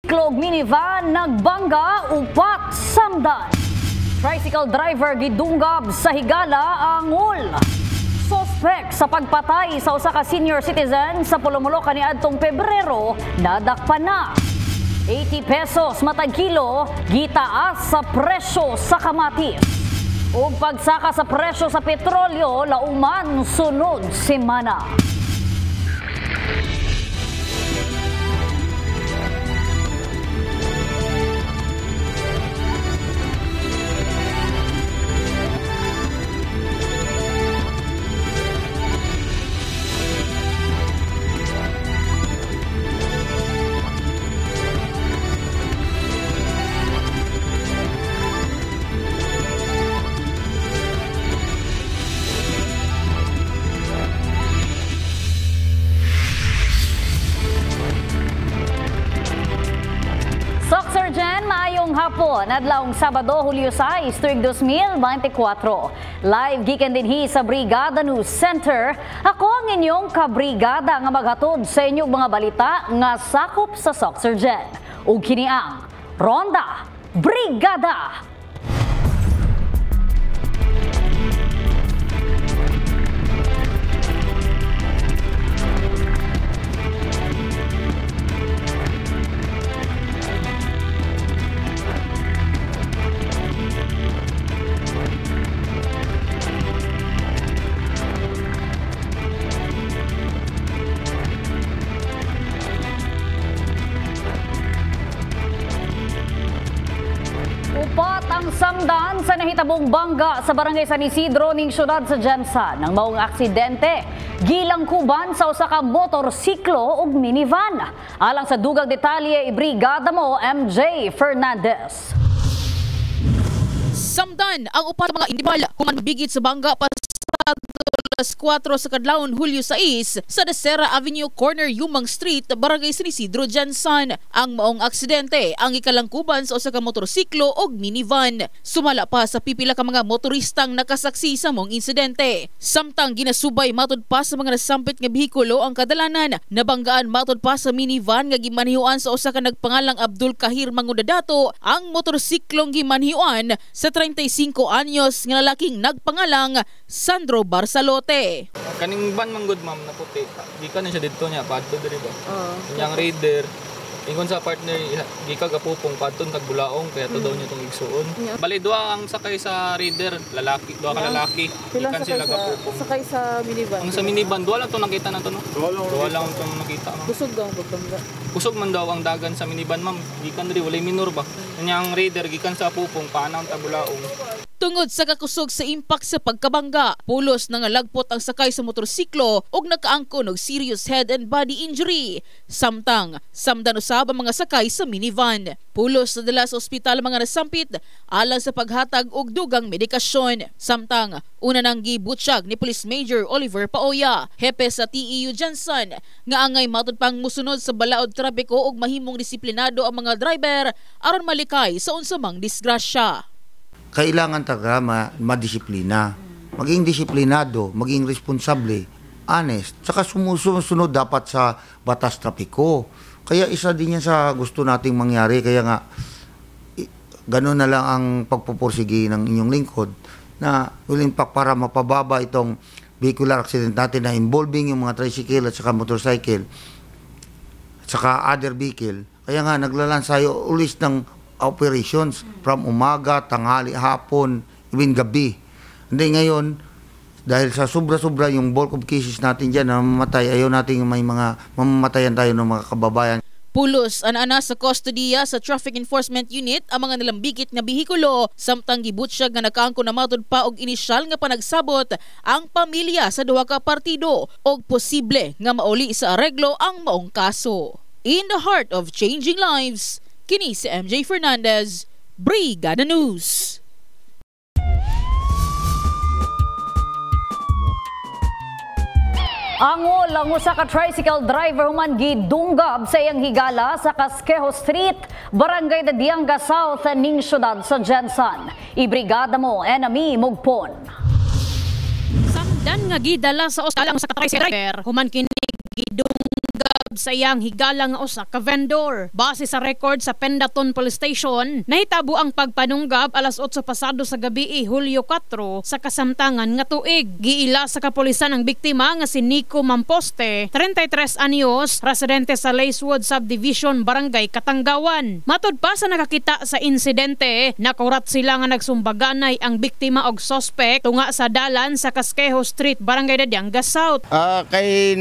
motorsiklo minivan nagbangga upat samdan. Tricycle driver gidunggab sa higala angol. Suspect sa pagpatay sa usa ka senior citizen sa Pulumulo kaniadtong Pebrero nadakpan na. 80 pesos matag kilo gitaas sa presyo sa kamatis. Ug pagsaka sa presyo sa petrolyo lauman sunod semana. Maayong hapon, adlawng Sabado, Hulyo 6, tuig 2024. Live gikan dinhi sa Brigada News Center. Ako ang inyong kabrigada nga maghatod sa inyong mga balita nga sakop sa Soxergen. Ug kini ang Ronda Brigada. Upat ang samdan sa nahitabong bangga sa barangay San Isidro ning syudad sa Jensan. Nang maong aksidente, gilangkuban sa usa ka motorsiklo ug minivan. Alang sa dugang detalye, ibrigada mo MJ Fernandez. Samdan ang upat mga individual kuman mabigit sa bangga pa alas 4 sa kadlawon Hulyo 6 sa Desera Avenue Corner Yumang Street, Barangay San Isidro, Jensan. Ang maong aksidente ang ikalangkuban sa usa ka motorsiklo ug minivan. Sumala pa sa pipila ka mga motoristang nakasaksi sa maong insidente. Samtang ginasubay matud pa sa mga nasampit nga bihikulo ang kadalanan, nabanggaan matud pa sa minivan nga gimanhiuan sa usa ka nagpangalang Abdul Kahir Mangudadato ang motorsiklong gimanhiuan sa 35 anyos nga lalaking nagpangalang Sandro Barsalote. Kaning van man good ma'am na puti. Gikan na siya dito niya padto diri ba. Yang raider ingon sa partner gika gapupong padton tag bulaong kaya to daw niya tong igsuon. Bali duha ang sakay sa raider, lalaki, duha ka lalaki. Gikan sila gapupong. Sakay sa minivan. Ang sa minivan duha lang to nakita na to no. Duha lang to nakita. Kusog daw ang pagbangga. Kusog man daw ang dagan sa minivan ma'am. Gikan diri walay minor ba. Yang raider gikan sa pupong paanaw tag bulaong. Tungod sa kakusog sa impact sa pagkabangga, pulos na nga lagpot ang sakay sa motorsiklo ug nakaangkon og serious head and body injury. Samtang samdan usab ang mga sakay sa minivan. Pulos na dala sa ospital mga nasampit alang sa paghatag og dugang medikasyon. Samtang una nang gibutsyag ni Police Major Oliver Paoya, hepe sa TEU Jensan, nga angay matud pang musunod sa balaod trapiko ug mahimong disiplinado ang mga driver aron malikay sa unsa mang disgrasya. Kailangan talaga madisiplina. Maging disiplinado, maging responsable, honest. Saka sumusunod dapat sa batas trapiko. Kaya isa din yan sa gusto nating mangyari. Kaya nga, gano'n na lang ang pagpupursige ng inyong lingkod na will impact para mapababa itong vehicular accident natin na involving yung mga tricycle at saka motorcycle at saka other vehicle. Kaya nga, naglalansayo ulis ng operations from umaga, tanghali, hapon, even gabi. Hindi ngayon, dahil sa sobra-sobra yung bulk of cases natin dyan na mamamatay, ayaw natin may mga mamamatayan tayo ng mga kababayan. Pulos ana sa kustodiya sa Traffic Enforcement Unit ang mga nalambigit nga bihikulo, samtang gibutsyag nga nakaangko na matud pa og inisyal nga panagsabot ang pamilya sa duha ka partido og posible nga mauli sa areglo ang maong kaso. In the heart of changing lives, kini si MJ Fernandez, Brigada News. Angol ang usa ka tricycle driver human gidunggab sa iyang higala sa Casquejo Street, Barangay Dadianga South, ning syudad sa Jensan. Ibrigada mo Enemy Mugpon. Samdan nga gidala sa ospital ang usa ka tricycle driver human kini gidunggab sulod sa iyang higala nga usa ka vendor. Base sa record sa Pendaton Police Station, nahitabo ang pagpanunggab alas 8 pasado sa gabi Hulyo 4 sa kasamtangan nga tuig. Giila sa kapulisan ang biktima nga si Nico Mamposte, 33 anyos, residente sa Lacewood Subdivision, Barangay Katanggawan. Matod pa sa nakakita sa insidente, nakurat sila nga nagsumbaganay ang biktima og suspect tunga sa dalan sa Casquejo Street, Barangay Dadianga South. Kay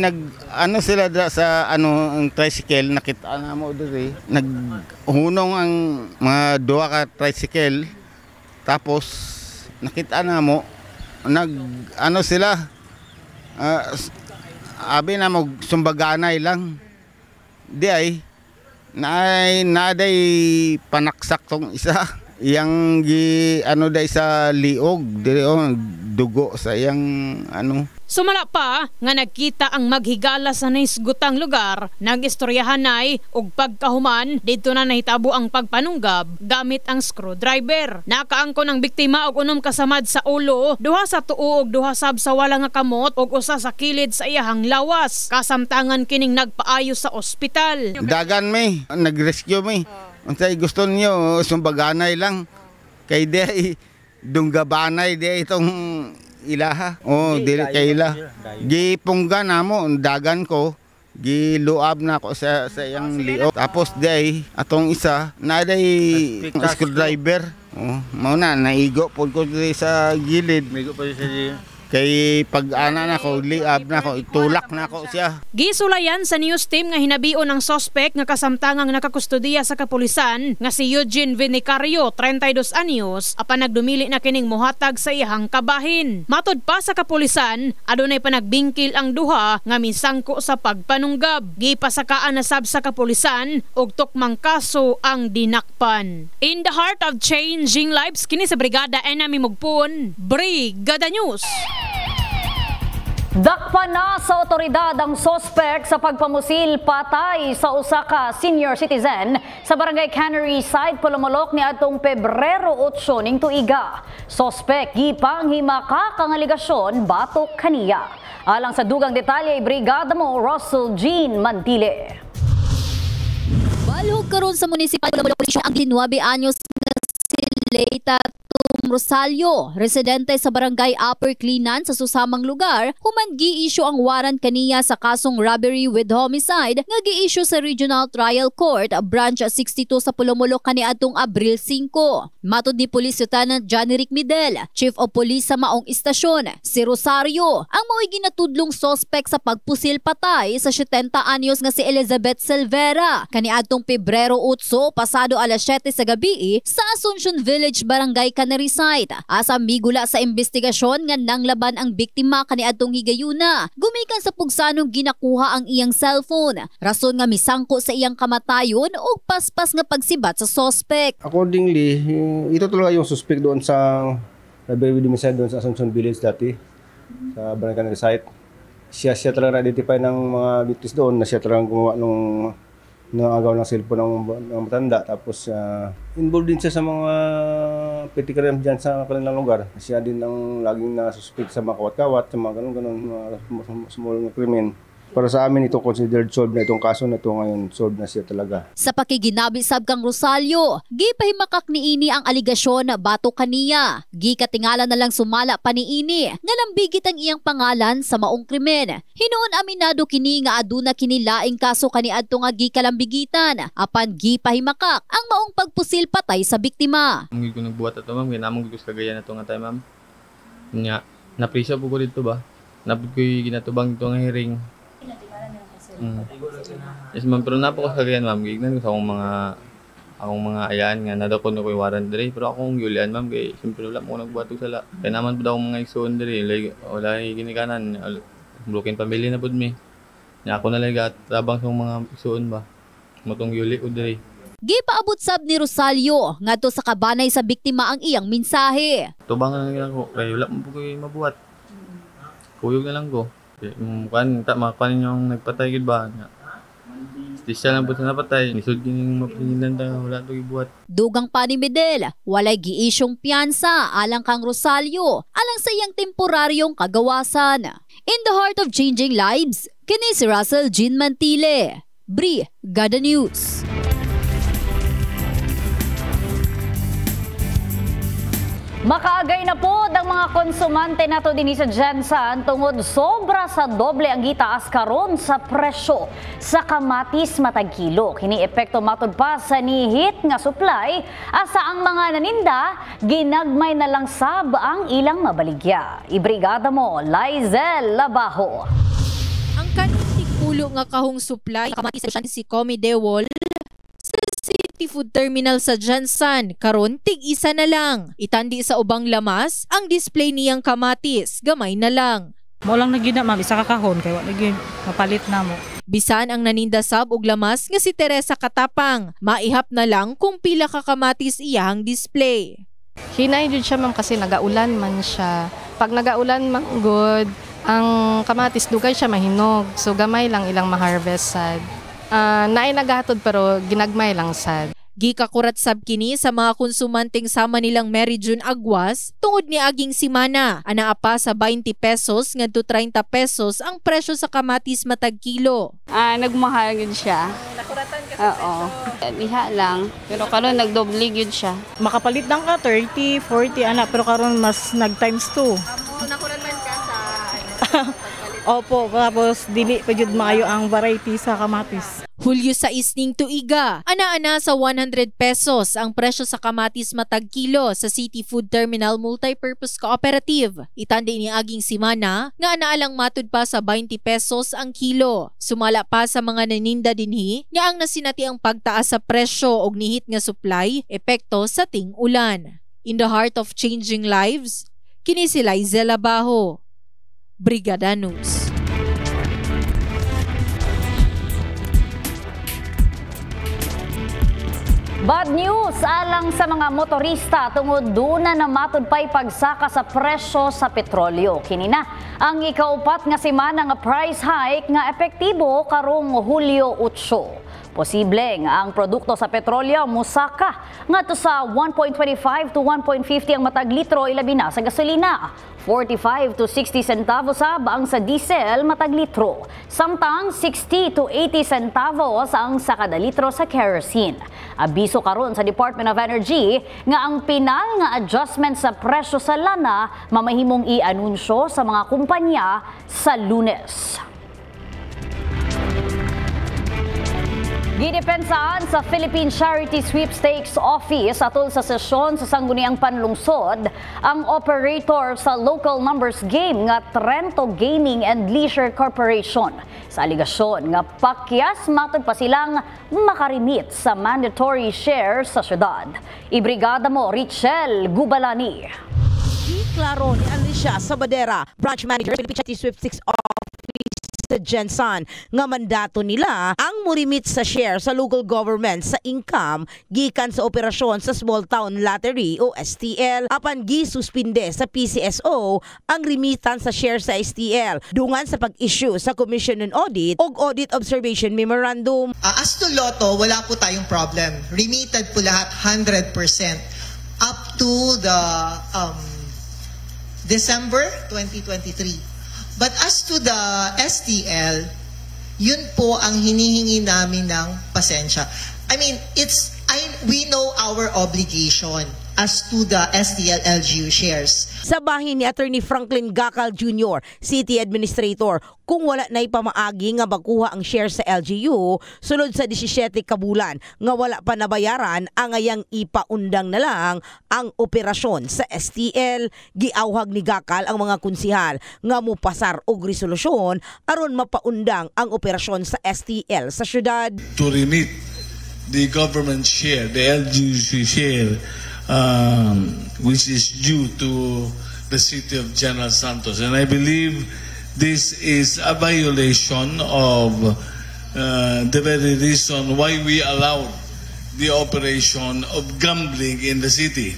sila sa ang tricycle, nakita na mo diri. Naghunong ang mga duha ka tricycle, tapos nakita na mo sila abi na mo sumbaganay lang. Di ay naday panaksak tong isa. Yang day sa liog, diri dugo sa iyang Sumala pa nga nagkita ang maghigala sa naisgutang lugar, nagistoryahanay og pagkahuman didto na nahitabo ang pagpanunggab gamit ang screwdriver. Nakaangkon ang biktima og unom kasamad sa ulo, duha sa tuo og duha sab sa wala nga kamot ug usa sa kilid sa iyahang lawas. Kasamtangan kining nagpaayo sa ospital. Dagan mi, nagrescue mi. Unsay gusto niyo, sumbaganay lang. Kay di dunggabanay di itong ilaha. Dili kay ila. Gipungga namo dagan ko, giluab na ako sa iyang liog. Tapos di atong isa naday screwdriver. Mao na naigo pod ko diri sa gilid. Naigo pa siya. Kay pag-ana na ko, liab na ko, itulak na ko siya. Gisulayan sa news team nga hinabion ng suspect nga kasamtangang nakakustodiya sa kapulisan nga si Eugene Vinicario, 32 anyos, apan nagdumili na kining mohatag sa iyang kabahin. Matod pa sa kapulisan, adunay pa nagbingkil ang duha nga misangko sa pagpanunggab. Gipasakaan na sab sa kapulisan og tukmang kaso ang dinakpan. In the heart of changing lives, kini sa Brigada Enami Mugpon, Brigada News. Dakpan na sa otoridad ang sospek sa pagpamusil patay sa usa ka senior citizen sa Barangay Cannery Side, Polomolok ni atong Pebrero 8 ning tuiga. Sospek gipanghimaka kang aligasyon batok kaniya. Alang sa dugang detalye, Brigada mo Russell Jean Mantile. Balhog karon sa munisipal Polomolok ang 9 anyos na si Leita Rosalio, residente sa Barangay Upper Cleanan sa susamang lugar, human gi-issue ang warrant kaniya sa kasong robbery with homicide nga gi-issue sa Regional Trial Court, Branch 62 sa Polomolok kaniadtong Abril 5. Matod ni Police Lieutenant Johnny Rick Midel, Chief of Police sa maong istasyon, si Rosario, ang mao'y ginatudlong sospek sa pagpusil patay sa 70 anyos nga si Elizabeth Silvera kaniadtong Pebrero 8 pasado alas 7 sa gabi sa Asuncion Village, Barangay Cannery Side. Asa migula sa investigasyon nga nanglaban ang biktima kaniadtong higayuna, gumikan sa pugsanong ginakuha ang iyang cellphone. Rason nga misangko sa iyang kamatayon ug paspas nga pagsibat sa suspect. Accordingly, ito talaga yung suspect doon sa robbery with homicide doon sa Asuncion Village dati sa Barangay Cannery Side. Siya talaga na-identify ng mga victims doon na siya talaga gumawa nung agaw ng cellphone ng matanda. Tapos involved din siya sa mga petty crime dyan sa kanilang lugar. Siya din ang laging nasuspect sa mga kawat-kawat, sa mga ganun-ganun, mga small krimen. Para sa amin ito considered solved na itong kaso na ito ngayon, solved na siya talaga. Sa pakiginabi sab kang Rosalio, gipahimakak niini ang aligasyon na bato kaniya. Gikatingala na lang sumala pa niini nga nambigit ang iyang pangalan sa maong krimen. Hinuon aminado kini nga aduna kini laing kaso kaniadto nga gikalambigitan apan gipahimakak ang maong pagpusil patay sa biktima. Ang ko nagbuhat ato ma'am, ginamong gigos kagayan ato nga tay ma'am. Nya napresyo po ko dito ba? Napud ko ginatubang ito nga hearing. Yes ma'am, pero napako sa ganyan ma'am, gignan ko sa akong mga ayan nga nadaw ko na ko yung warrant diri, pero akong yulian ma'am kay siyempre wala mo nagbuhatog sala. Kaya naman po daw mga igsoon diri, like, wala ginikanan, broken family na po mi. Nya ako na lang tabang sa mga igsoon ba, motong yuli ko diri. Gipaabot sab ni Rosalio ngadto sa kabanay sa biktima ang iyang mensahe. Tubangan na lang ko, kaya wala mo po ko mabuhat. Kuyog na lang ko. Makakuan yung nagpatay gid ba nga. Siya lang po sa napatay, nisod gining mapinilan ta wala to gibuhat. Dugang pa ni Medel, walay giisyong piyansa alang kang Rosalio alang sa iyang temporaryong kagawasan. In the heart of changing lives, kini si Russell Jean Mantile, Brigada News. Makaagay na po ang mga konsumante nato din sa Gensan tungod sobra sa doble ang gitaas karon sa presyo sa kamatis matag kilo. Kini epekto matud pa sa nihit nga supply asa ang mga naninda ginagmay na lang sab ang ilang mabaligya. Ibrigada mo, Lizel Labajo. Ang kaning pulo nga kahong supply kamatis sa si Comi Dewol sa City Food Terminal sa Gensan karon tig-isa na lang. Itandi sa ubang lamas ang display niyang kamatis gamay na lang. Mo lang nagina ma'am isa ka kahon kay wa nagin mapalit na mo. Bisan ang naninda sab og lamas nga si Teresa Katapang, maihap na lang kung pila ka kamatis iyang display. Hinay jud siya ma'am kasi nagaulan man siya. Pag nagaulan man good, ang kamatis dugay siya mahinog. So gamay lang ilang ma-harvest sad. Naay nagahatod pero ginagmay lang sad. Gikakurat sab kini sa mga konsumanteng sama nilang Mary June Agwas tungod ni aging simana. Anaa pa sa 20 pesos ngadto 30 pesos ang presyo sa kamatis matag kilo. Nagmahal gud siya. Nakuratan ka sa presyo? Iha lang, pero karon nagdoble gud siya. Makapalit lang ka 30, 40 ana pero karon mas nag times 2. Nakuran man ka sa Opo, tapos dili pa jud maayo ang variety sa kamatis. Hulyo sa isning tuiga, ana-ana sa 100 pesos ang presyo sa kamatis matag kilo sa City Food Terminal Multipurpose Cooperative. Itandi ni aging simana nga anaalang matud pa sa 20 pesos ang kilo. Sumala pa sa mga naninda dinhi nga ang nasinati ang pagtaas sa presyo og nihit nga supply epekto sa ting-ulan. In the heart of changing lives, kini si Lizel Labajo, Brigada News. Bad news alang sa mga motorista tungod duna na matud pay pagsaka sa presyo sa petrolyo. Kini na ang ikaupat nga semana nga price hike nga epektibo karong Hulyo 8. Posible nga ang produkto sa petrolyo musaka ngadto sa 1.25 to 1.50 ang matag litro ilabi na sa gasolina. 45 to 60 centavos sab ang sa diesel matag litro. Samtang 60 to 80 centavos ang sa kada litro sa kerosene. Abiso karon sa Department of Energy nga ang pinal nga adjustment sa presyo sa lana mamahimong i-anunsyo sa mga kumpanya sa Lunes. Gidepensaan sa Philippine Charity Sweepstakes Office atol sa sesyon sa sangguniang panlungsod ang operator sa local numbers game nga Trento Gaming and Leisure Corporation. Sa aligasyon nga pakyas matud pa silang makarimit sa mandatory shares sa syudad. Ibrigada mo, Richel Gubalani. Klaro ni Alicia Sabadera, Branch Manager, Philippine Charity Sweepstakes Office sa Gensan, nga mandato nila ang murimit sa share sa local government sa income gikan sa operasyon sa Small Town Lottery o STL apan gisuspinde sa PCSO ang remitan sa share sa STL dungan sa pag-issue sa Commission on Audit o Audit Observation Memorandum. As to Lotto, wala po tayong problem. Remitted po lahat 100% up to the December 2023. But as to the STL, yun po ang hinihingi namin ng pasensya. I mean, we know our obligation as to the STL LGU shares. Sa bahin ni Attorney Franklin Gacal Jr., City Administrator, kung wala na ipamaagi nga bakuha ang share sa LGU, sulod sa 17 kabulan nga wala pa nabayaran ang ayang ipaundang na lang ang operasyon sa STL. Giawhag ni Gacal ang mga konsihal nga mupasar og resolusyon aron mapaundang ang operasyon sa STL sa syudad. To remit the government share, the LGU share, which is due to the city of General Santos. And I believe this is a violation of the very reason why we allowed the operation of gambling in the city.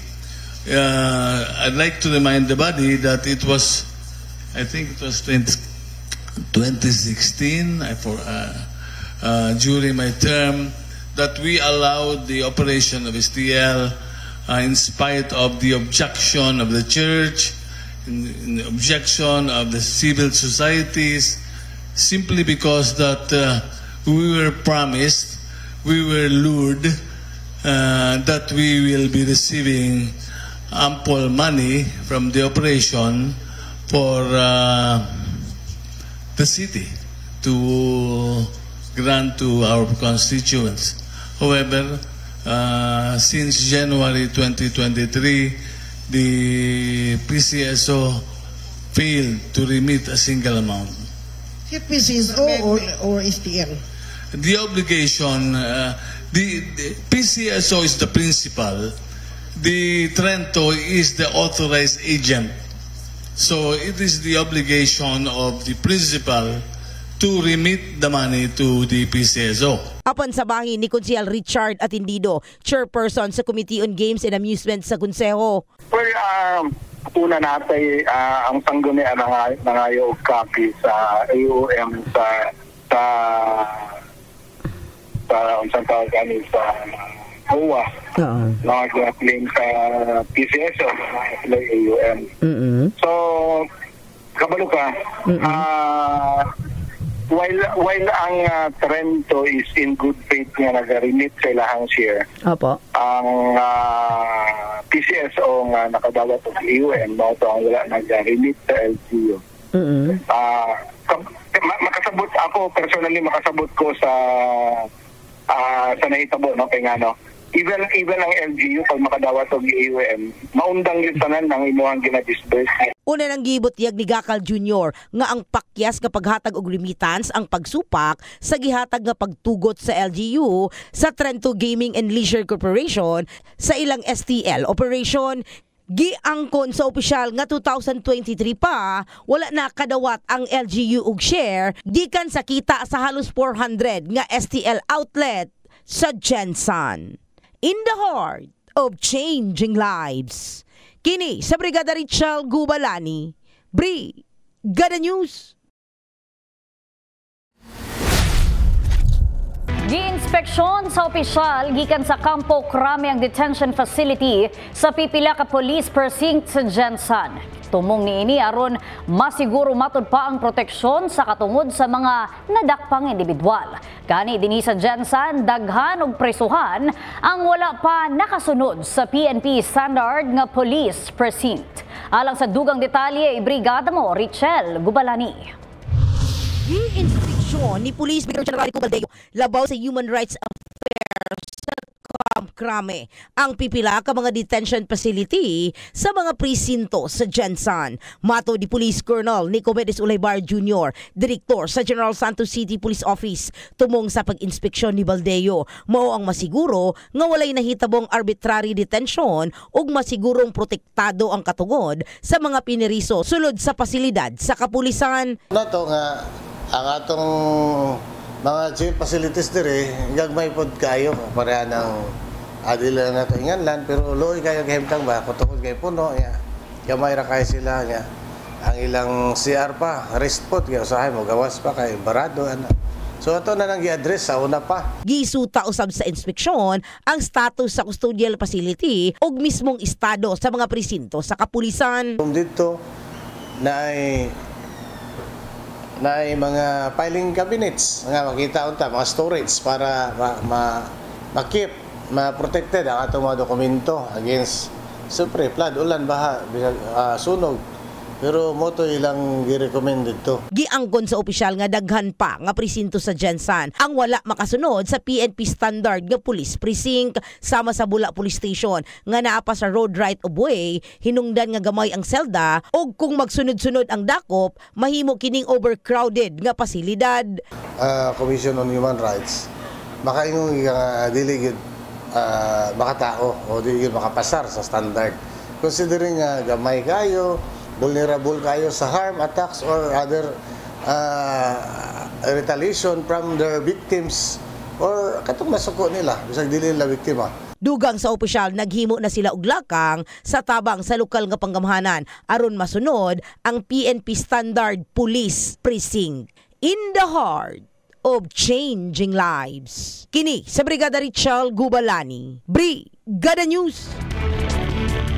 I'd like to remind the body that it was, I think it was 2016, during my term, that we allowed the operation of STL in spite of the objection of the church, in the objection of the civil societies, simply because that we were promised, we were lured that we will be receiving ample money from the operation for the city to grant to our constituents. However, since January 2023, the PCSO failed to remit a single amount. PCSO or STL? The obligation, the PCSO is the principal. The Trento is the authorized agent. So it is the obligation of the principal to remit the money to the PCSO. Apan sa bahin ni Konsehal Richard Atindido, chairperson sa Committee on Games and Amusement sa Konseho. Well, una natin ang sanggunian ng ayaw copy sa AOM sa unsang tawag kami sa OWA. Nag-claim sa PCSO, AOM. So, kabalo ka, while ang Trento is in good faith nga nag-remit sa ilahang share, ang PCSO nga nakadawat ng AOM, no, ito ang wala nag-remit sa LGU. Makasabot ako, personally makasabot ko sa nahitabo, no, kaya nga, no, even ang LGU pag makadawat og AOM, maundang lisanan ng imuhang ginadisburse. Una nang gibutyag ni Gacal Jr. nga ang pakyas nga paghatag og remittance ang pagsupak sa gihatag nga pagtugot sa LGU sa Trento Gaming and Leisure Corporation sa ilang STL operation. Giangkon sa opisyal nga 2023 pa wala na kadawat ang LGU og share gikan sa kita sa halos 400 nga STL outlet sa Gensan. In the heart of changing lives. Kini sa Brigada Richel Gubalani, Brigada News. Gi-inspeksyon sa opisyal gikan sa Campo Crame ang detention facility sa pipila ka police precinct sa Gensan. Tumong niini aron masiguro matud pa ang proteksyon sa katungod sa mga nadakpang individual. Gani dinhi sa Gensan daghan og presuhan ang wala pa nakasunod sa PNP standard nga police precinct. Alang sa dugang detalye, ibrigada mo Richel Gubalani. Gi-inspeksyon ni Police Brigadier General Rico Baldeo labaw sa Human Rights Affairs sa Campo Crame ang pipila ka mga detention facility sa mga presinto sa Gensan. Mato di Police Colonel Nico Medes Ulaybar Jr., Direktor sa General Santos City Police Office, tumong sa pag-inspeksyon ni Baldeo mao ang masiguro nga walay nahitabong arbitrary detention ug masigurong protektado ang katungod sa mga piniriso sulod sa pasilidad sa kapulisan. Nato nga ang atong mga gym facilities dire gagmay pod kayo pareha ng adila na to inganlan pero loy kayo gahimtang ba kutukod kay puno nya gamay ra kay sila nya ang ilang CR pa rest pod kay usahay mo gawas pa kay barado ana. So ato na nang gi-address sa una pa. Gisuta usab sa inspeksyon ang status sa custodial facility ug mismong estado sa mga presinto sa kapulisan. Dito na mga filing cabinets nga makita unta mga storage para ma-keep ma-protected ang atong mga dokumento against siyempre flood, ulan, baha, sunog. Pero mo to ilang gi-recommend dito. Giangkon sa opisyal nga daghan pa nga presinto sa Gensan ang wala makasunod sa PNP standard nga police precinct sama sa Bula Police Station nga naa pa sa road right of way hinungdan nga gamay ang selda og kung magsunod-sunod ang dakop mahimo kining overcrowded nga pasilidad. Commission on Human Rights makaingon nga dili gid makatao o dili gid makapasar sa standard. Considering nga gamay kayo, vulnerable kayo sa harm, attacks, or other retaliation from their victims or katong masuko nila, bisag dili nila biktima. Dugang sa opisyal, naghimo na sila og lakang sa tabang sa lokal nga panggamhanan aron masunod ang PNP Standard Police Precinct. In the heart of changing lives. Kini sa Brigada Richel Gubalani, Brigada News.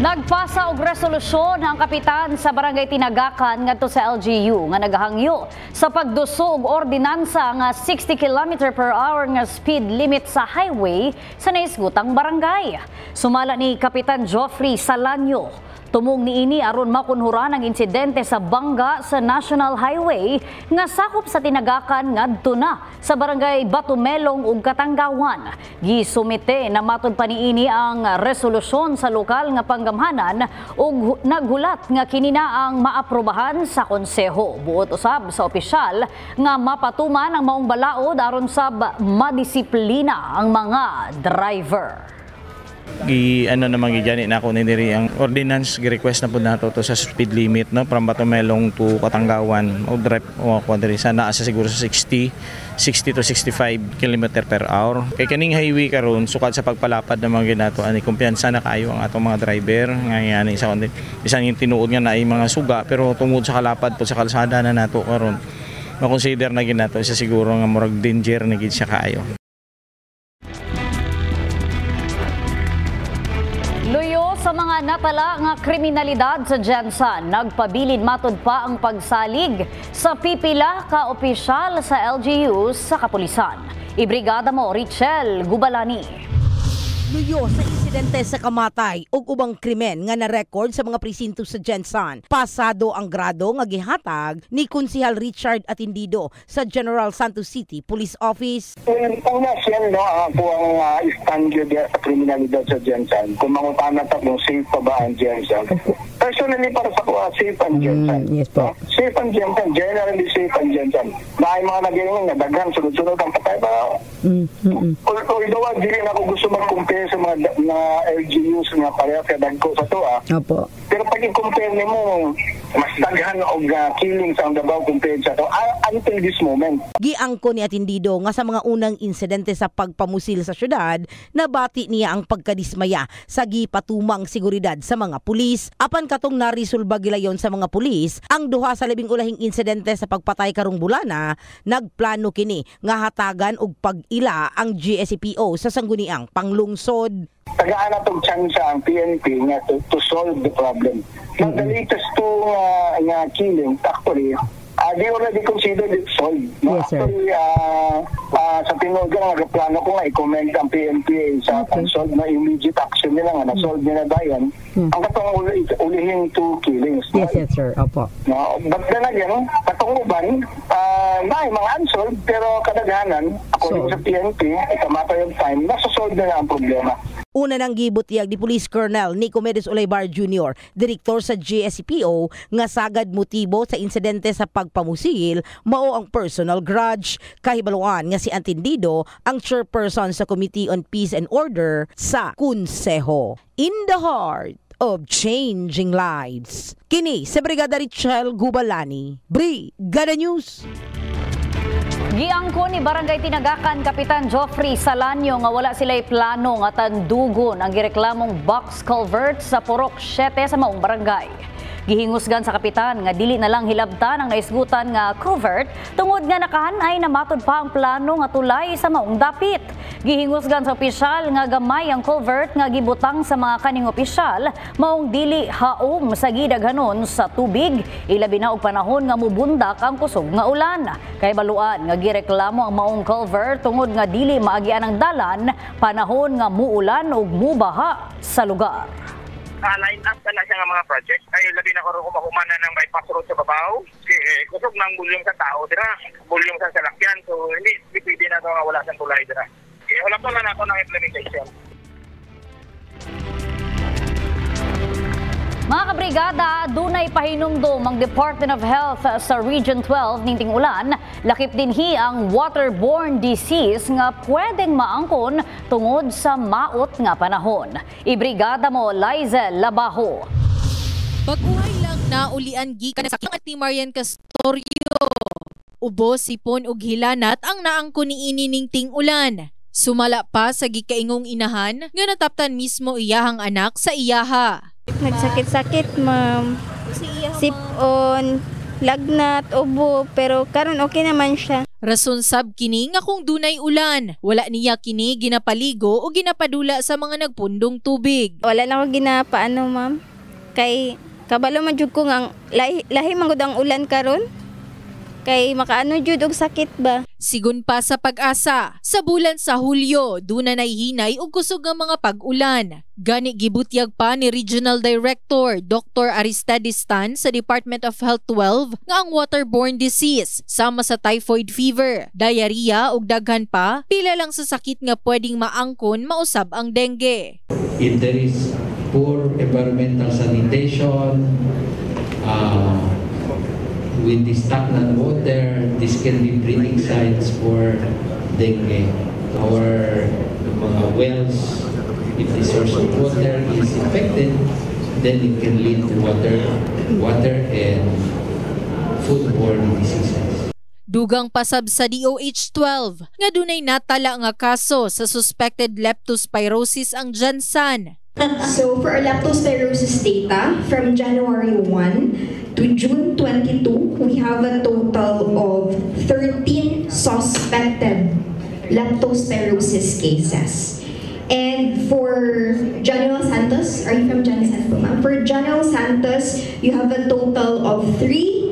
Nagpasa og resolusyon ang kapitan sa Barangay Tinagakan ngadto sa LGU nga nagahangyo sa pagduso og ordinansa nga 60 km/h nga speed limit sa highway sa naisgutang barangay. Sumala ni Kapitan Geoffrey Salanyo, tumong niini aron makunhuran ang insidente sa bangga sa National Highway nga sakop sa Tinagakan ngadto na sa Barangay Batumelong ug Katanggawan. Gisumite na matud pa niini ang resolusyon sa lokal nga panggamhanan ug naghulat nga kini na ang maaprobahan sa konseho. Buot usab sa opisyal nga mapatuman ang maong balaod aron sab madisiplina ang mga driver. Naman gijani na ako nindiri ang ordinance gi-request na pud nato to sa speed limit no from Batumelong to Katanggawan o drive o diri sana sa siguro sa 60 to 65 km/h. Kay kaning highway karon sukad sa pagpalapad ng mga ginato ani kumpiyansa na kayo ang atong mga driver nga ani sa bisan yung tinuod nga na ay mga suga pero tungod sa kalapad po sa kalsada na nato karon ma-consider na ginato sa siguro nga murag danger na gid siya kaayo. Luyo sa mga natala nga kriminalidad sa Jensan, nagpabilin matud pa ang pagsalig sa pipila ka opisyal sa LGU sa kapulisan. Ibrigada mo, Richel Gubalani. Luyo sa insidente sa kamatay ug ubang krimen nga na-record sa mga presinto sa Jensan. Pasado ang grado nga gihatag ni Konsehal Richard Atindido sa General Santos City Police Office. Ang nasyan po ang standard sa kriminalidad sa Jensan. Kung mangutana ta kung safe pa ba ang Jensan. Personally para sa ko, safe ang Jensan. Yes po. Safe ang Jensan. Generally safe ang Jensan. Dahil mga nagiling nga daghan sunod-sunod ang patay ba? Although dili na ako gusto mag-compare sa mga LGUs nga pareha kaya dagko sa to Opo. Pero pag i-compare nimo mas daghan og killing sa Davao compared sa to until this moment. Giangko ni Atindido nga sa mga unang insidente sa pagpamusil sa syudad, nabati niya ang pagkadismaya sa gipatumang seguridad sa mga pulis. Apan katong narisulba gilayon sa mga pulis, ang duha sa labing ulahing insidente sa pagpatay karong bulana, nagplano kini nga hatagan og pag-ila ang GSPO sa sangguniang panglungsod. Tagaan natong chance ang PNP nga to solve the problem. Now, the latest two killing, actually, they already considered it solved. Yes, sir. Actually, sa Tinoga, nagplano ko nga i-comment ang PNP sa pag-solve na immediate action nila nga, na-solve nila ba yan. Ang katong ulihing two killings. Yes, sir. Opo. No, but then again, katong uban, may mga unsolved, pero kadaghanan, according sa PNP, it's a matter of time, nasa-solve na ang problema. Una nang gibutiyag ni Police Colonel Nico Medes Olaybar Jr., direktor sa GSPO, nga sagad motibo sa insidente sa pagpamusil mao ang personal grudge. Kahibaluan nga si Atindido ang chairperson sa Committee on Peace and Order sa Konseho. In the heart of changing lives. Kini sa Brigada Richel Gubalani, Brigada News. Giangko ni Barangay Tinagakan Kapitan Geoffrey Salanyo nga wala sila'y plano nga tandugon ang gireklamong box culvert sa Purok 7 sa maong barangay. Gihingusgan sa kapitan nga dili na lang hilabtan ang naisgutan nga culvert tungod nga nakahanay na matud pa ang plano nga tulay sa maong dapit. Gihingusgan sa opisyal nga gamay ang culvert nga gibutang sa mga kaning opisyal maong dili haom sa gidaghanon sa tubig, ilabi na og panahon nga mubundak ang kusog nga ulan. Kay baluan nga gireklamo ang maong culvert tungod nga dili maagian ang dalan panahon nga muulan ug mubaha sa lugar. Line up na siya nga mga project ay labi na karon kumahumana ng bypass road sa babaw kusog ng bulyong sa tao dira bulyong sa salakyan so hindi pwede na nga wala sa tulay dira wala pa na nato ng implementation. Mga kabrigada, dunay pahinumdum ang Department of Health sa Region 12 ning ting-ulan, lakip dinhi ang waterborne disease nga pwedeng maangkon tungod sa maot nga panahon. Ibrigada mo, Lizel Labaho. Pag-uhay lang na ulian gikan sa sakit ni Marian Castorio. Ubo, sipon ug hilanat ang naangkon niini ning ting-ulan. Sumala pa sa gikaingong inahan nga nataptan mismo iyahang anak sa iyaha. Nagsakit-sakit, ma'am. Sipon, lagnat, ubo, pero karon okay naman siya. Rason sab kini nga kung dunay ulan, wala niya kini ginapaligo o ginapadula sa mga nagpundong tubig. Wala lang ako ginapaano, ma'am. Kay kabalo man jud ko nga lahi man gud ang ulan karon. Kay makaano jud og sakit ba. Sigun pa sa Pag-asa, sa bulan sa Hulyo, duna nay hinay og kusog nga mga pag-ulan. Gani gibutyag pa ni Regional Director Dr. Aristides Tan sa Department of Health 12 nga ang waterborne disease sama sa typhoid fever, diarrhea ug daghan pa pila lang sa sakit nga pwedeng maangkon mausab ang dengue. If there is poor environmental sanitation, with the stagnant water, this can be breeding sites for dengue. Our mga wells, if the source of water is infected, then it can lead to water and foodborne diseases. Dugang pasab sa DOH-12 nga dunay natala nga kaso sa suspected leptospirosis ang Jansan. So for our leptospirosis data from January 1 to June 22, we have a total of 13 suspected leptospirosis cases. And for General Santos, are you from General Santos, ma'am? For General Santos, you have a total of 3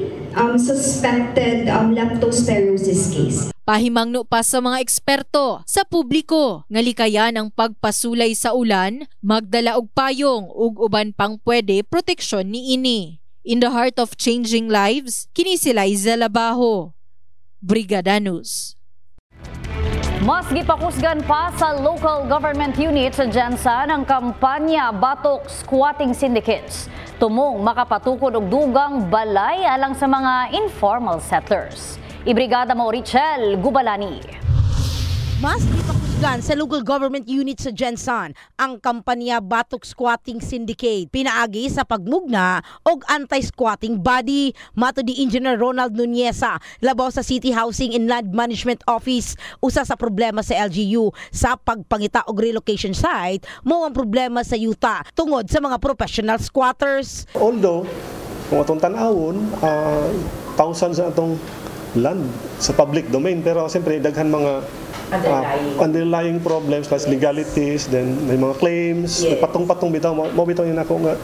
suspected leptospirosis cases. Pahimangno pa sa mga eksperto sa publiko nga likayan ang pagpasulay sa ulan, magdala og payong ug uban pang pwede proteksyon niini. In the heart of changing lives, kini si Liza Labajo, Brigada News. Mas gipakusgan pa sa local government unit sa Jansan ang kampanya Batok Squatting Syndicates. Tumong makapatukod og dugang balay alang sa mga informal settlers. Ibrigada mo Richel Gubalani. Mas ipakusgan sa local government unit sa Jansan ang kampanya Batok Squatting Syndicate. Pinaagi sa pagmugna og anti-squatting body. Mato di Engineer Ronald Nuneza, labaw sa City Housing and Land Management Office. Usa sa problema sa LGU sa pagpangita og relocation site, mo ang problema sa yuta tungod sa mga professional squatters. Although, kung atong tanawon, thousands na atong land sa public domain, pero siyempre daghan mga underlying problems plus legalities, then may mga claims, patong-patong bitaw mo bitaw yun ako nga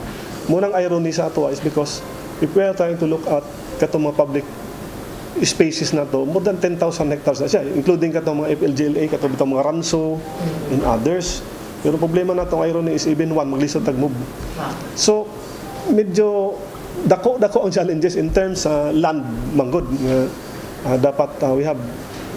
munang irony sa ato is because if we are trying to look at katong mga public spaces na to, more than 10,000 hectares na siya, including katong mga FLGLA, katong bitang mga Ranso and others. Pero problema na itong irony is even one maglisod tag-move. So medyo dako ang challenges in terms sa land manggod. Dapat we have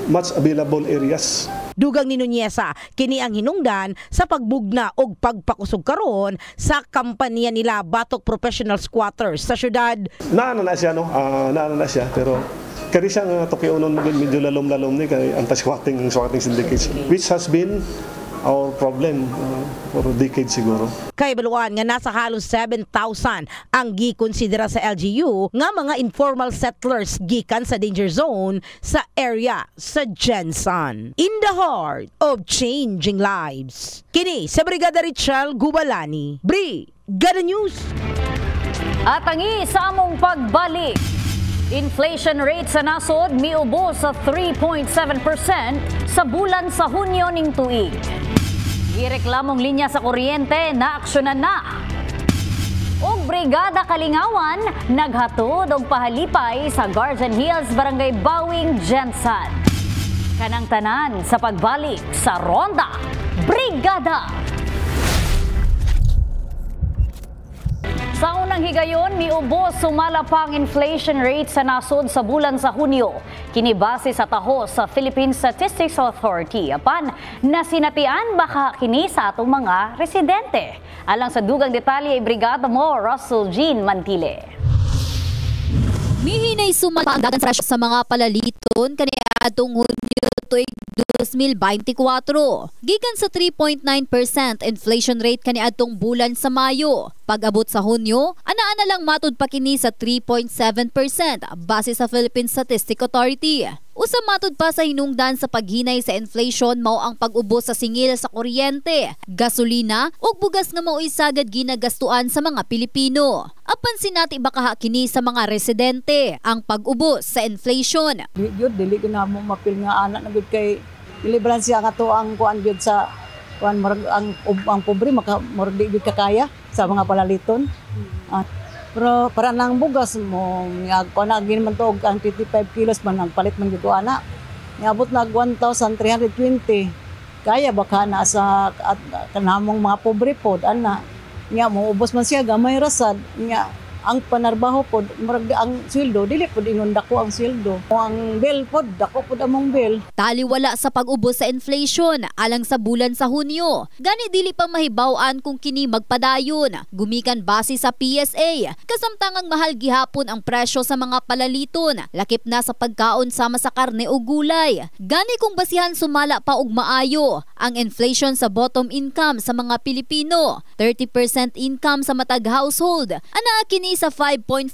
much available areas. Dugang ni Nuneza, kini ang hinungdan sa pagbugna og pagpakusog karon sa kampanya nila Batok Professional Squatters sa syudad. Naana na siya, no? Naana na siya, pero kari siya nga tokiunon medyo lalom-lalom ni kay anti-squatting syndicates, which has been our problem for decades siguro. Kay baluan nga nasa halos 7,000 ang gikonsidera sa LGU nga mga informal settlers gikan sa danger zone sa area sa Jansan. In the heart of changing lives. Kini sa Brigada Richel Gubalani, Brigada News. At tangi sa among pagbalik. Inflation rate sa nasod miubos sa 3.7% sa bulan sa Hunyo ning tuig. Gireklamong linya sa kuryente na aksyonan na. Og Brigada Kalingawan naghatod og pahalipay sa Garden Hills, Barangay Bawing, Jansan. Kanang tanan sa pagbalik sa Ronda Brigada. Sa unang higayon, miubos sumala pang inflation rate sa nasod sa bulan sa Hunyo. Kinibase sa taho sa Philippine Statistics Authority. Apan, nasinatian baka kini sa atong mga residente. Alang sa dugang detalye, Brigada mo Russell Jean Mantile. Mihinay sumala ang dagan sa mga palaliton kaniadtong Hunyo tuig 2024. Gikan sa 3.9% inflation rate kaniadtong bulan sa Mayo. Pag-abot sa Hunyo, ana-ana lang matud pa kini sa 3.7% base sa Philippine Statistics Authority. Usa matud pa sa hinungdan sa paghinay sa inflation mao ang pag-ubos sa singil sa kuryente, gasolina ug bugas nga mao isagad ginagastuan sa mga Pilipino. Apan sinati baka kini sa mga residente ang pag-ubos sa inflation. Dili ko na mo mapil nga anak na gud kay ilibran siya kato ang kuan gud sa kuan ang pobre murag di gud kakaya sa mga palaliton. Pero para nang bugas mo kuan agin man to ang 55 kilos man nagpalit man gud ana. Niabot nag 1,320. Kaya baka na sa kanamong mga pobre pod ana. Nya mo ubos man siya gamay rasad nya ang panarbaho pod murag ang sweldo dili pod ingon dako ang sweldo. Ang bill pod dako pod among bill. Taliwala sa pag-ubos sa inflation alang sa bulan sa Hunyo. Gani dili pa mahibaw-an kung kini magpadayon. Gumikan base sa PSA. Kasamtangang mahal gihapon ang presyo sa mga palaliton. Lakip na sa pagkaon sama sa karne o gulay. Gani kung basihan sumala pa og maayo ang inflation sa bottom income sa mga Pilipino. 30% income sa matag household. Ana kini sa 5.5%.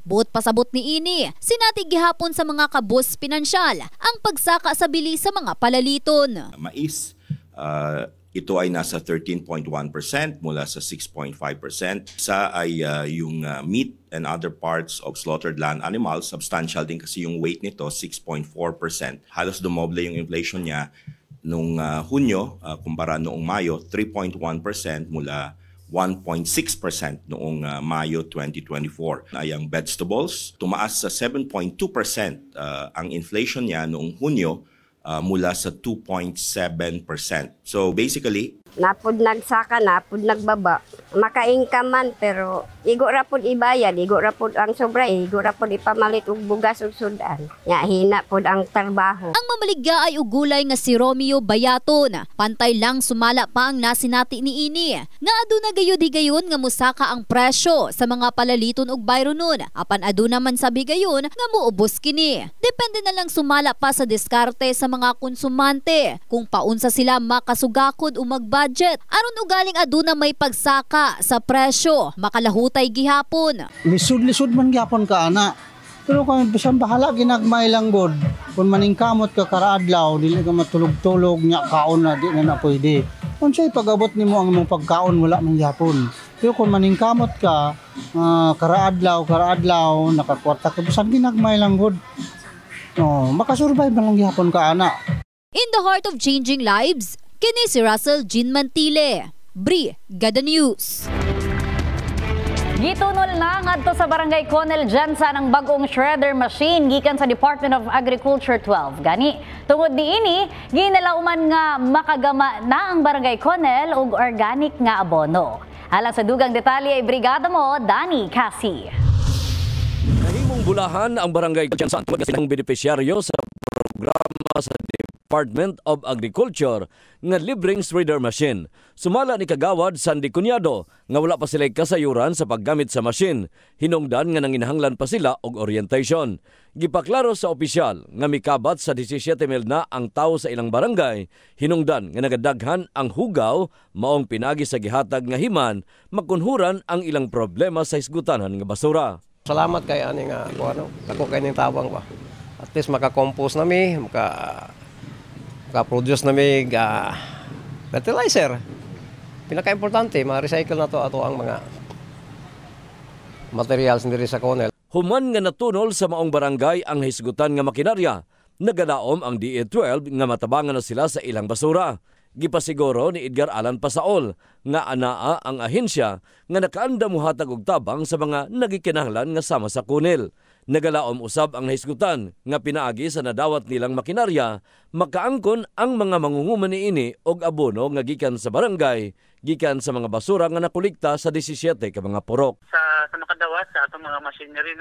Buot pasabot ni ini, sinati gihapon sa mga kabus pinansyal ang pagsaka sa bili sa mga palaliton. Mais, ito ay nasa 13.1% mula sa 6.5%. Isa ay yung meat and other parts of slaughtered land animals. Substantial din kasi yung weight nito, 6.4%. Halos dumoble yung inflation niya nung Hunyo kumpara noong Mayo, 3.1% mula 1.6% noong Mayo 2024. Ay ang vegetables, tumaas sa 7.2% ang inflation niya noong Hunyo mula sa 2.7%. So basically, napod nagsaka, napod nagbaba. Maka-income man pero igo rapod ibayad, igo rapod ang sobra, igo rapod ipamalit og bugas ug sudan. Nya hina pod ang trabaho. Ang mamaligya ay ugulay nga si Romeo Bayaton. Pantay lang sumala pa ang nasinati ni ini. Nga aduna gayud-higayon nga musaka ang presyo sa mga palaliton ug bayro nun. Apan aduna man sabi gayon nga muubos kini. Depende na lang sumala pa sa diskarte sa mga konsumante kung paunsa sila makasugakod o magbudget. Aron ugaling aduna may pagsaka sa presyo, makalahutay gihapon. Lisod-lisod man gihapon ka ana. Pero kung bisan bahala ginagmay lang god. Kung maningkamot ka karaadlaw, dili ka matulog-tulog nya kaon na di na pwede. Kung siya'y pag-abot nimo ang imong pagkaon wala man gihapon. Pero kung maningkamot ka karaadlaw, nakakwarta ka bisan ginagmay lang god. Makasurvive man lang gihapon ka ana. In the heart of changing lives, kini si Russell Jean Mantile. Brigada News. Gitunol na ngadto sa Barangay Conel Jansan ang bagong shredder machine gikan sa Department of Agriculture 12. Gani, tungod diini, ginalauman nga makagama na ang Barangay Conel og organic nga abono. Alang sa dugang detalye ay brigada mo, Danny Cassie. Nahimong bulahan ang Barangay Jansan tungod sa benepisyaryo sa programa sa Department of Agriculture nga libreng shredder machine. Sumala ni Kagawad Sandy Cunyado nga wala pa sila kasayuran sa paggamit sa machine. Hinungdan nga nanginahanglan pa sila og orientation. Gipaklaro sa opisyal nga mikabat sa 17,000 na ang tao sa ilang barangay. Hinungdan nga nagadaghan ang hugaw maong pinagi sa gihatag nga himan magkunhuran ang ilang problema sa isgutanan nga basura. Salamat kay ani nga ako kay ning tabang ba. At least maka-compose nami, maka-produce nami fertilizer. Pinaka-importante, ma-recycle na to ato ang mga materials diri sa Conel. Human nga natunol sa maong barangay ang hisgutan nga makinarya, nagadaom ang DA12 nga matabangan na sila sa ilang basura. Gipasiguro ni Edgar Alan Pasaol nga anaa ang ahensya nga nakaanda muhatag og tabang sa mga nagikinahanglan nga sama sa Conel. Nagalaom usab ang nahisgutan nga pinaagi sa nadawat nilang makinarya, makaangkon ang mga mangunguman niini og abono nga gikan sa barangay, gikan sa mga basura nga nakolekta sa 17 ka mga purok. Sa makadawat sa atong mga machinery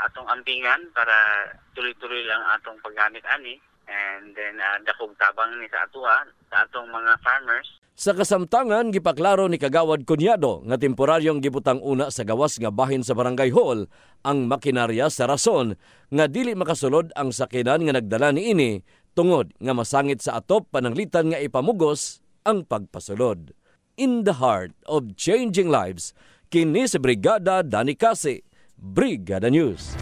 atong ambingan para tuloy-tuloy lang atong paggamit ani, and then dakog tabang ni sa atong mga farmers. Sa kasamtangan, gipaklaro ni Kagawad Cunyado nga temporaryong gibutang una sa gawas nga bahin sa Barangay Hall ang makinarya sa rason nga dili makasulod ang sakinan nga nagdala niini tungod nga masangit sa atop pananglitan nga ipamugos ang pagpasulod. In the heart of changing lives, kini si Brigada Danny Cassie, Brigada News.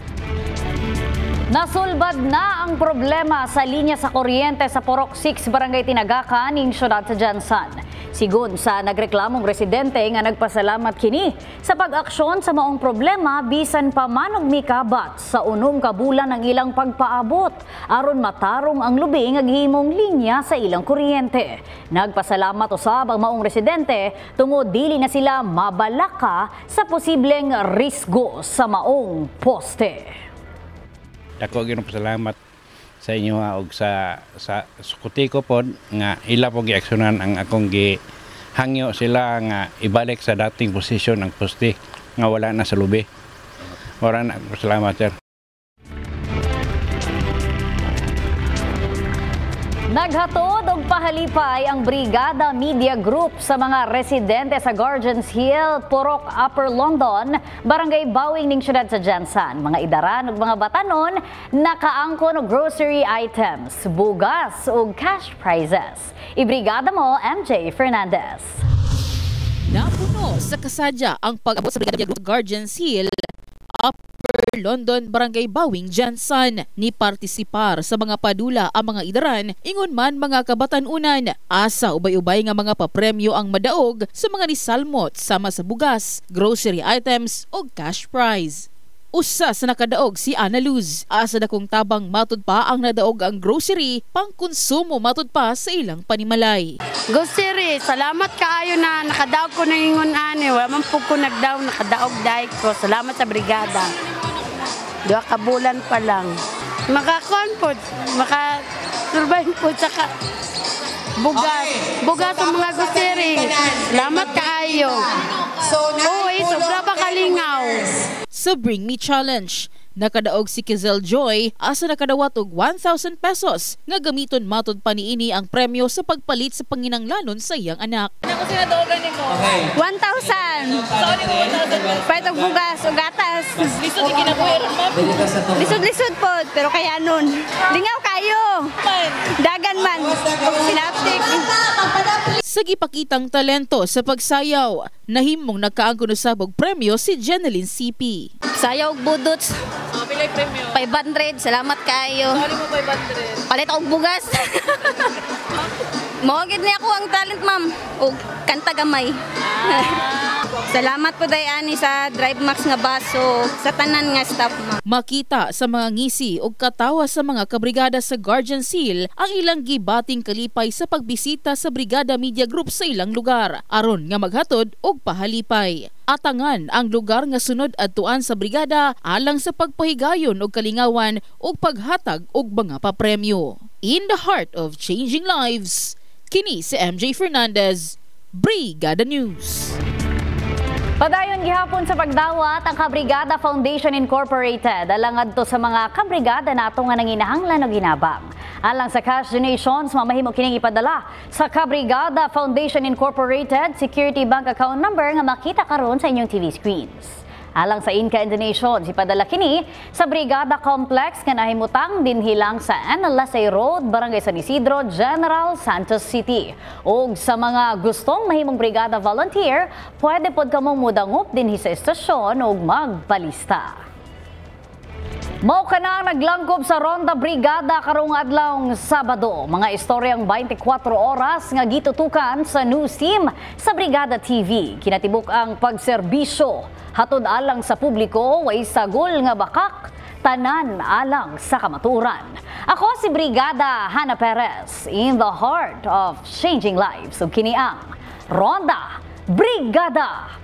Nasulbad na ang problema sa linya sa kuryente sa Purok 6, Barangay Tinagakan, ning siyudad sa Jansan. Sigon sa nagreklamong residente nga nagpasalamat kini sa pag-aksyon sa maong problema bisan pa manog mikabat sa unom ka bulan ng ilang pagpaabot aron matarong ang lubi nga gihimong linya sa ilang kuryente. Nagpasalamat usab ang maong residente tungod dili na sila mabalaka sa posibleng risgo sa maong poste. Dako gyud pasalamat sa inyo og sa sukuti ko pod nga ila po giaksyonan ang akong gihangyo sila nga ibalik sa dating posisyon ang poste nga wala na sa lubi. Ora na salamat sir. Naghatod og pahalipay ang Brigada Media Group sa mga residente sa Gardens Hill, Purok, Upper London, Barangay Bawing ning syudad sa Jansan. Mga idaran ug mga batanon nakaangkon og grocery items, bugas ug cash prizes. Ibrigada mo MJ Fernandez. Napuno sa kasadya ang pag-abot sa Brigada Media Group Gardens Hill, Upper London, Barangay Bawing, Jansan. Ni partisipar sa mga padula ang mga idaran, ingon man mga kabatanunan. Asa ubay-ubay nga mga papremyo ang madaog sa mga nisalmot sama sa bugas, grocery items o cash prize. Usa sa nakadaog si Ana Luz. Asa dakong tabang matud pa ang nadaog ang grocery pang konsumo matud pa sa ilang panimalay. Grocery, salamat kaayo na nakadaog ko ng ingon ani. Wala man po ko nagdaog, nakadaog dahil ko. Salamat sa brigada. 2 ka bulan pa lang. Makakon po, makasurvive po sa bugas. Bugas ang mga grocery. Salamat kaayo. Uy, sobra pa kalingaw. Sa Bring Me Challenge, nakadaog si Kizel Joy asa nakadawat og 1,000 pesos nga gamiton matud pa niini ang premyo sa pagpalit sa panginanglanon sa iyang anak. Ako sinadogan nimo. 1,000. Saan ni 1,000? Pwede bugas o gatas. Lisod di kinabuhiran ma'am. Lisod po, pero kaya nun. Lingaw kayo. Dagan man. Sinaptik. Sa gipakitang talento sa pagsayaw, nahimong nagkaangkon usab og premyo si Jeneline CP. Sayaw og budots. Pilay premyo. 500. Salamat kayo. Sali mo 500. Palit og bugas. Mawagid niya ako ang talent, ma'am. O kanta gamay. Salamat po dayani sa Drive Max nga baso sa tanan nga staff, ma'am. Makita sa mga ngisi o katawa sa mga kabrigada sa Gardens Hill ang ilang gibating kalipay sa pagbisita sa Brigada Media Group sa ilang lugar aron nga maghatod og pahalipay. Atangan ang lugar nga sunod adtuan sa brigada alang sa pagpahigayon og kalingawan ug paghatag og mga papremyo. In the heart of changing lives, kini si MJ Fernandez, Brigada News. Padayon gihapon sa pagdawat ang Kabrigada Foundation Incorporated alang adto sa mga kabrigada nato nga nanginahanglan og ginabang. Alang sa cash donations, mamahimo kining ipadala sa Kabrigada Foundation Incorporated security bank account number nga makita karon sa inyong TV screens. Alang sa in-kind donations, ipadala kini sa Brigada Complex nga nahimutang dinhilang sa Analasay Road, Barangay San Isidro, General Santos City. Og sa mga gustong mahimong brigada volunteer, pwede pod kamong mudangup dinhi sa estasyon og magpalista. Mao ka na naglangkob sa Ronda Brigada karong adlawng Sabado. Mga istoryang 24 oras nga gitutukan sa news team sa Brigada TV. Kinatibuk ang pagserbisyo hatod alang sa publiko, way sagol nga bakak, tanan alang sa kamaturan. Ako si Brigada Hannah Perez, in the heart of changing lives. Ug kini ang Ronda Brigada.